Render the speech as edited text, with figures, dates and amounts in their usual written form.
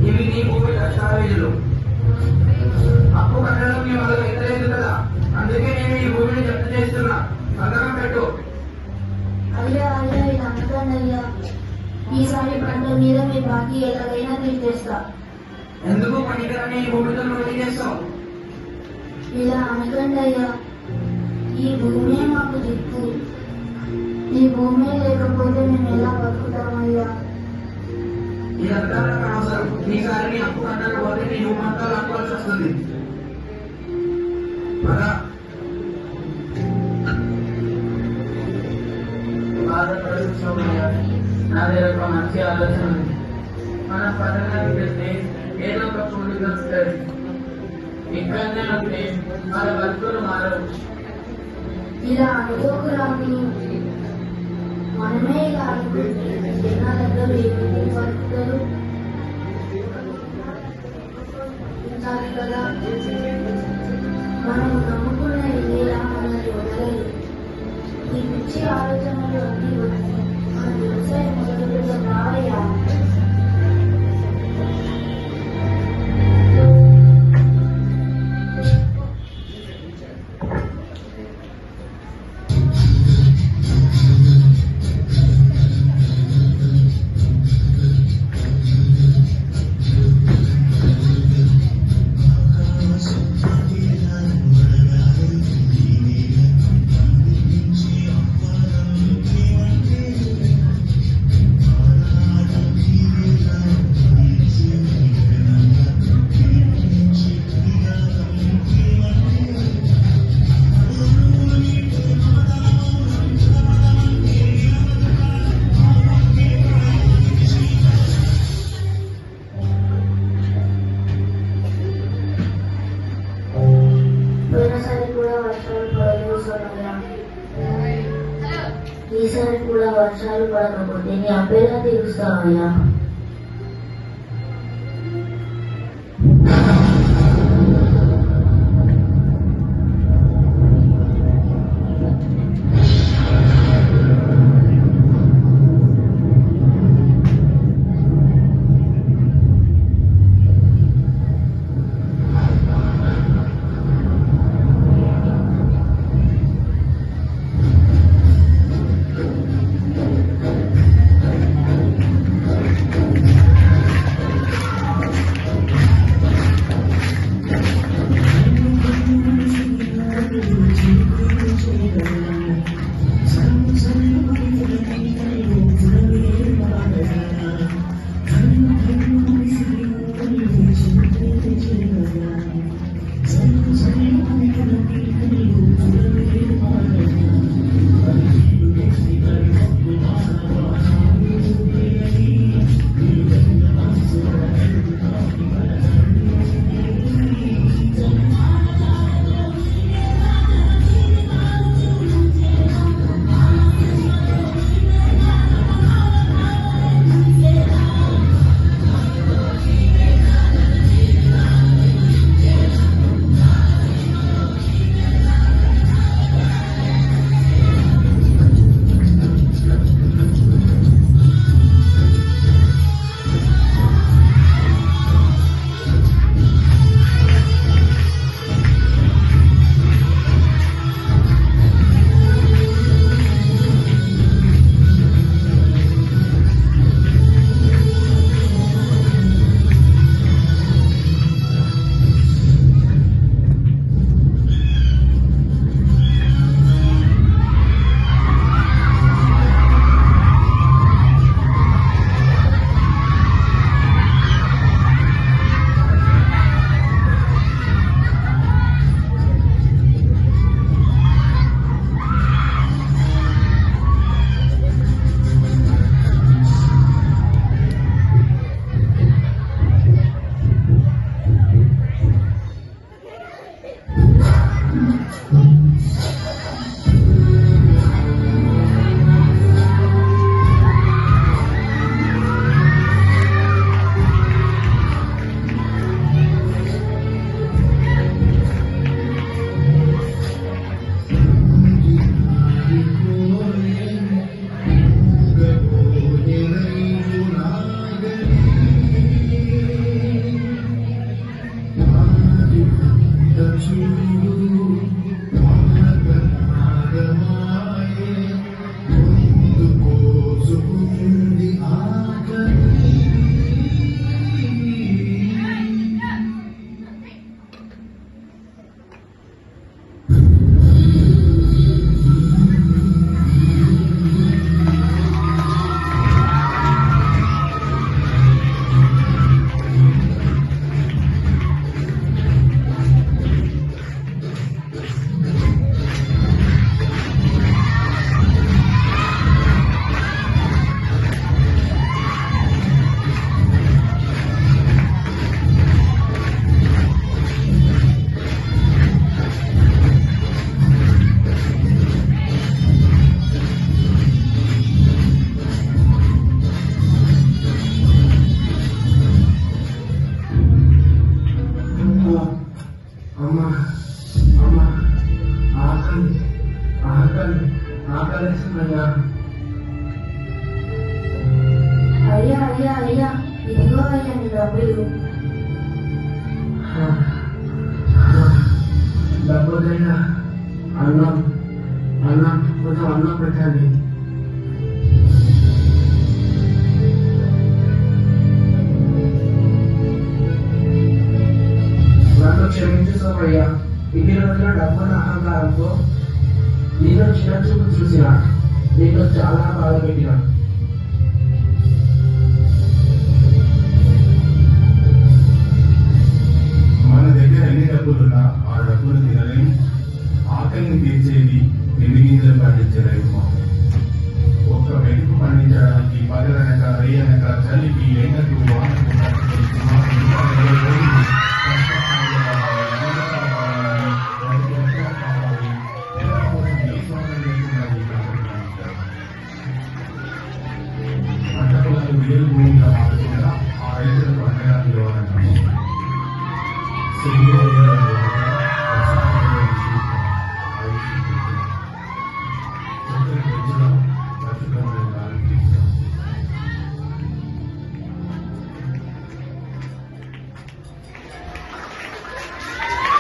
ఇవి నీ భూమి దస్తావేజులు. అప్పు కట్టడం నీ వల్ల ఎక్కలేదు కదా, అందుకే నేను ఈ భూమిని జప్తు చేస్తున్నా. సంతకం పెట్టు. అయ్యా అయ్యా ఇది అనకండి అయ్యా, ఈసారి పంట మీద మీ బాకీ ఎలాగైనా తీర్చేస్తా. ఎందుకు పనికిరాని ఈ భూమితో నువ్వు చేస్తావు? ఇలా అనకండి అయ్యా, ఈ భూమే మాకు దిక్కు. ఈ భూమే లేకపోతే మేము ఎలా బతుకుతామయ్యా? ఇదంతా నాకు అవసరం. ఈసారి నీ అప్పు కట్టకపోతే నీ భూమి అంతా లాక్కోవాల్సి వస్తుంది. నా దగ్గర ఒక మంచి ఆలోచన ఉంది. మన పట్టణానికి వెళ్తే ఏదో ఒక చోటు దొరుకుతుంది. ఇక్కడనే ఉంటే మన బతుకులు మారవు. ఇలా అనుకోకు రాములు, మనమే ఇలా అనుకుంటే జనాలందరూ ఏమి బతుకుతారు కదా. మనం నమ్ముకున్న ఇలా మనల్ని వదలలేదు. ఈ పిచ్చి ఆలోచనలు అన్నీ వచ్చి మన వ్యవసాయం మొదలు పెడతాం రావయ్యా. ఈసారి కూడా వర్షాలు పడకపోతే నీ అబ్బేలా తీరుస్తావయ్యా. అమ్మా అమ్మా ఆకలి ఆకలి ఆకలిస్తుందయ్యా. అయ్యా అయ్యా అయ్యా ఇదిగో అయ్యా నీ డబ్బులు. డబ్బులైనా అన్నం అన్నం కొంచెం అన్నం పెట్టండి. నన్ను క్షమించుకోవయ్యా. ఇన్ని రోజుల డబ్బున్న అహంకారంతో నేను చిన్న చూపు చూసిన నీకు చాలా బాధ పెట్టినా.